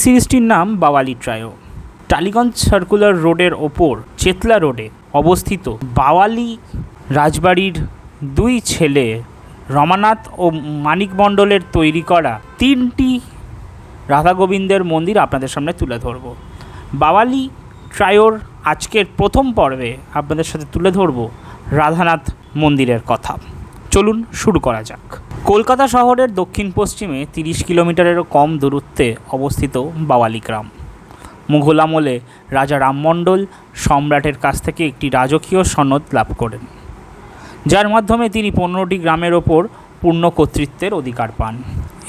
সিরিজটির নাম বাওয়ালি trio. Tollygunge circular রোডের ওপর চেতলা রোডে অবস্থিত বাওয়ালি রাজবাড়ির দুই ছেলে রমানাথ ও মানিক মণ্ডলের তৈরি করা 3টি রাধা গোবিন্দের মন্দির আপনাদের সামনে তুলে ধরব। বাওয়ালি ট্রায়োর আজকের প্রথম পর্বে আপনাদের সাথে তুলে ধরব রাধানাথ মন্দিরের কথা। চলুন শুরু করা যাক। কলকাতা শহরের দক্ষিণ পশ্চিমে 30 কিলোমিটারেরও কম দূরত্বে অবস্থিত বাওয়ালি গ্রাম। মুঘল আমলে রাজা রামমণ্ডল সম্রাটের কাছ থেকে একটি রাজকীয় সনদ লাভ করেন, যার মাধ্যমে তিনি 15টি গ্রামের ওপর পূর্ণ কর্তৃত্বের অধিকার পান।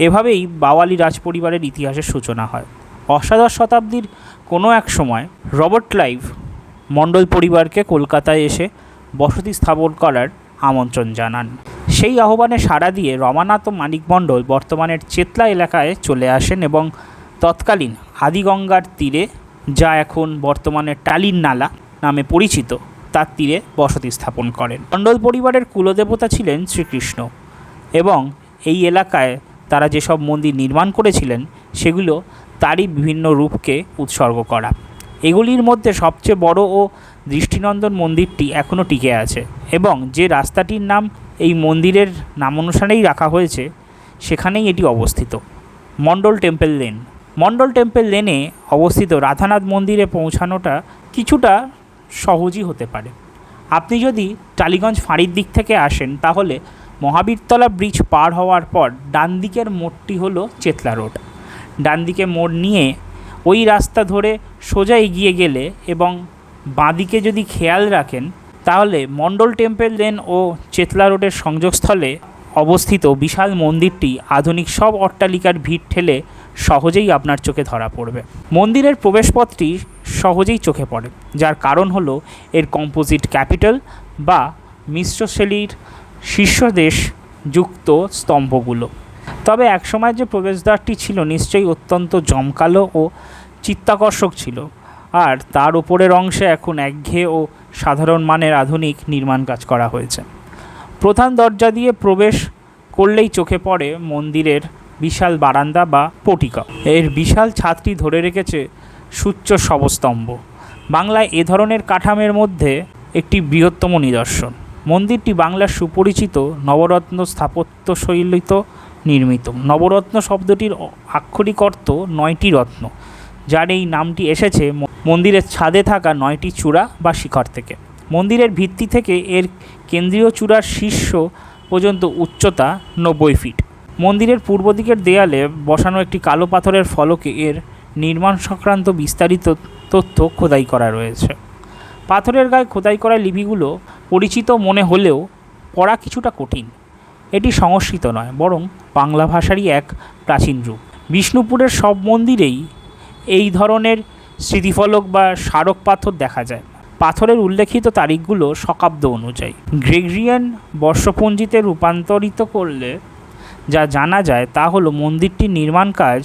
এভাবেই বাওয়ালি রাজপরিবারের ইতিহাসের সূচনা হয়। অষ্টাদশ শতাব্দীর কোনো এক সময় রবার্ট ক্লাইভ মণ্ডল পরিবারকে কলকাতায় এসে বসতি স্থাপন করার আমন্ত্রণ জানান। সেই আহ্বানে সাড়া দিয়ে রমানাথ ও মানিক মণ্ডল বর্তমানের চেতলা এলাকায় চলে আসেন এবং তৎকালীন আদিগঙ্গার তীরে, যা এখন বর্তমানে টালির নালা নামে পরিচিত, তার তীরে বসতি স্থাপন করেন। মণ্ডল পরিবারের কুলদেবতা ছিলেন শ্রীকৃষ্ণ এবং এই এলাকায় তারা যেসব মন্দির নির্মাণ করেছিলেন সেগুলো তারই বিভিন্ন রূপকে উৎসর্গ করা। এগুলির মধ্যে সবচেয়ে বড় ও দৃষ্টিনন্দন মন্দিরটি এখনও টিকে আছে এবং যে রাস্তাটির নাম এই মন্দিরের নামানুসারেই রাখা হয়েছে সেখানেই এটি অবস্থিত, মণ্ডল টেম্পল লেন। মণ্ডল টেম্পল লেনে অবস্থিত রাধানাথ মন্দিরে পৌঁছানোটা কিছুটা সহজই হতে পারে। আপনি যদি টালিগঞ্জ ফাঁড়ির দিক থেকে আসেন তাহলে মহাবীরতলা ব্রিজ পার হওয়ার পর ডান দিকের মোড়টি হলো চেতলা রোড। ডান দিকে মোড় নিয়ে ওই রাস্তা ধরে সোজা এগিয়ে গেলে এবং বাঁদিকে যদি খেয়াল রাখেন তাহলে মণ্ডল টেম্পল লেন ও চেতলা রোডের সংযোগস্থলে অবস্থিত বিশাল মন্দিরটি আধুনিক সব অট্টালিকার ভিড় ঠেলে সহজেই আপনার চোখে ধরা পড়বে। মন্দিরের প্রবেশপথটি সহজেই চোখে পড়ে, যার কারণ হলো এর কম্পোজিট ক্যাপিটাল বা মিশ্র শৈলীর শীর্ষদেশ যুক্ত স্তম্ভগুলো। তবে একসময় যে প্রবেশদ্বারটি ছিল নিশ্চয়ই অত্যন্ত জমকালো ও চিত্তাকর্ষক ছিল, আর তার উপরের অংশে এখন একঘেয়ে ও সাধারণ মানের আধুনিক নির্মাণ কাজ করা হয়েছে। প্রধান দরজা দিয়ে প্রবেশ করলেই চোখে পড়ে মন্দিরের বিশাল বারান্দা বা পটিকা। এর বিশাল ছাদটি ধরে রেখেছে সুউচ্চ শবস্তম্ভ, বাংলায় এ ধরনের কাঠামের মধ্যে একটি বৃহত্তম নিদর্শন। মন্দিরটি বাংলার সুপরিচিত নবরত্ন স্থাপত্যশৈলীতে নির্মিত। নবরত্ন শব্দটির আক্ষরিক অর্থ 9টি রত্ন, যার এই নামটি এসেছে মন্দিরের ছাদে থাকা 9টি চূড়া বা শিখর থেকে। মন্দিরের ভিত্তি থেকে এর কেন্দ্রীয় চূড়ার শীর্ষ পর্যন্ত উচ্চতা 90 ফিট। মন্দিরের পূর্ব দিকের দেয়ালে বসানো একটি কালো পাথরের ফলকে এর নির্মাণ সংক্রান্ত বিস্তারিত তথ্য খোদাই করা রয়েছে। পাথরের গায়ে খোদাই করা লিপিগুলো পরিচিত মনে হলেও পড়া কিছুটা কঠিন। এটি সংস্কৃত নয়, বরং বাংলা ভাষারই এক প্রাচীন রূপ। বিষ্ণুপুরের সব মন্দিরেই এই ধরনের স্মৃতিফলক বা স্মারক পাথর দেখা যায়। পাথরের উল্লেখিত তারিখগুলো শকাব্দ অনুযায়ী। গ্রেগরিয়ান বর্ষপঞ্জিতে রূপান্তরিত করলে যা জানা যায় তা হলো মন্দিরটির নির্মাণ কাজ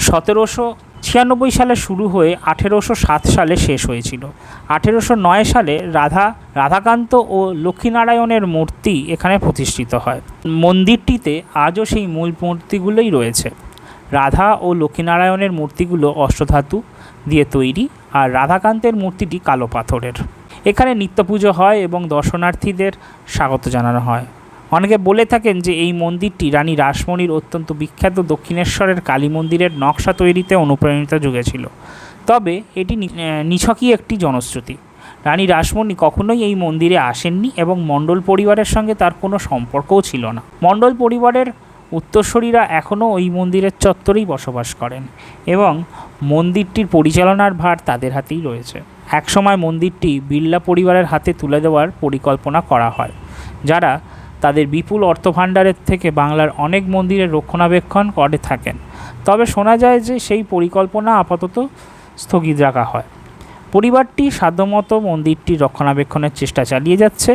1796 সালে শুরু হয়ে 1807 সালে শেষ হয়েছিল। 1809 সালে রাধাকান্ত ও লক্ষ্মীনারায়ণের মূর্তি এখানে প্রতিষ্ঠিত হয়। মন্দিরটিতে আজও সেই মূল মূর্তিগুলোই রয়েছে। রাধা ও লক্ষ্মীনারায়ণের মূর্তিগুলো অষ্টধাতু দিয়ে তৈরি, আর রাধাকান্তের মূর্তিটি কালো পাথরের। এখানে নিত্য পুজো হয় এবং দর্শনার্থীদের স্বাগত জানানো হয়। অনেকে বলে থাকেন যে এই মন্দিরটি রানী রাসমণির অত্যন্ত বিখ্যাত দক্ষিণেশ্বরের কালী মন্দিরের নকশা তৈরিতে অনুপ্রাণিত জুগেছিল। তবে এটি নিছকই একটি জনশ্রুতি। রানী রাসমণি কখনোই এই মন্দিরে আসেননি এবং মণ্ডল পরিবারের সঙ্গে তার কোনো সম্পর্কও ছিল না। মণ্ডল পরিবারের উত্তরসূরিরা এখনও ওই মন্দিরের চত্বরেই বসবাস করেন এবং মন্দিরটির পরিচালনার ভার তাদের হাতেই রয়েছে। একসময় মন্দিরটি বিড়লা পরিবারের হাতে তুলে দেওয়ার পরিকল্পনা করা হয়, যারা তাদের বিপুল অর্থভাণ্ডারের থেকে বাংলার অনেক মন্দিরের রক্ষণাবেক্ষণ করে থাকেন। তবে শোনা যায় যে সেই পরিকল্পনা আপাতত স্থগিত রাখা হয়। পরিবারটি সাধ্যমতো মন্দিরটির রক্ষণাবেক্ষণের চেষ্টা চালিয়ে যাচ্ছে,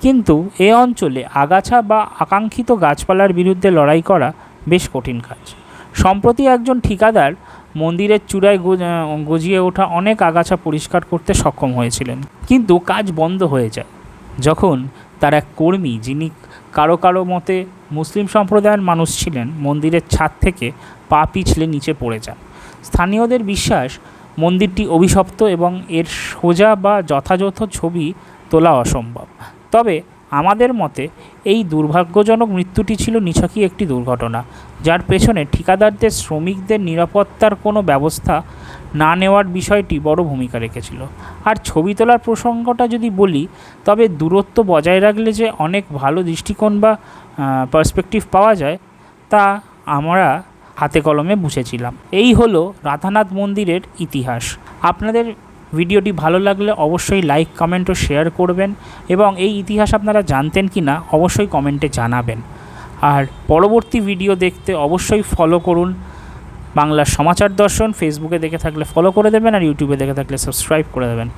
কিন্তু এ অঞ্চলে আগাছা বা আকাঙ্ক্ষিত গাছপালার বিরুদ্ধে লড়াই করা বেশ কঠিন কাজ। সম্প্রতি একজন ঠিকাদার মন্দিরের চূড়ায় গজিয়ে ওঠা অনেক আগাছা পরিষ্কার করতে সক্ষম হয়েছিলেন, কিন্তু কাজ বন্ধ হয়ে যায় যখন তার এক কর্মী, যিনি কারো মতে মুসলিম সম্প্রদায়ের মানুষ ছিলেন, মন্দিরের ছাদ থেকে পা পিছলে নিচে পড়ে যান। স্থানীয়দের বিশ্বাস মন্দিরটি অভিশপ্ত এবং এর সোজা বা যথাযথ ছবি তোলা অসম্ভব। তবে আমাদের মতে এই দুর্ভাগ্যজনক মৃত্যুটি ছিল নিছকই একটি দুর্ঘটনা, যার পেছনে ঠিকাদারদের শ্রমিকদের নিরাপত্তার কোনো ব্যবস্থা না নেওয়ার বিষয়টি বড় ভূমিকা রেখেছিল। আর ছবি তোলার প্রসঙ্গটা যদি বলি, তবে দূরত্ব বজায় রাখলে যে অনেক ভালো দৃষ্টিকোণ বা পার্সপেক্টিভ পাওয়া যায় তা আমরা হাতে কলমে বুঝেছিলাম। এই হলো রাধানাথ মন্দিরের ইতিহাস। আপনাদের ভিডিওটি ভালো লাগলে অবশ্যই লাইক, কমেন্ট ও শেয়ার করবেন এবং এই ইতিহাস আপনারা জানতেন কি না অবশ্যই কমেন্টে জানাবেন। আর পরবর্তী ভিডিও দেখতে অবশ্যই ফলো করুন বাংলার সমাচার দর্শন। ফেসবুকে দেখে থাকলে ফলো করে দেবেন আর ইউটিউবে দেখে থাকলে সাবস্ক্রাইব করে দেবেন।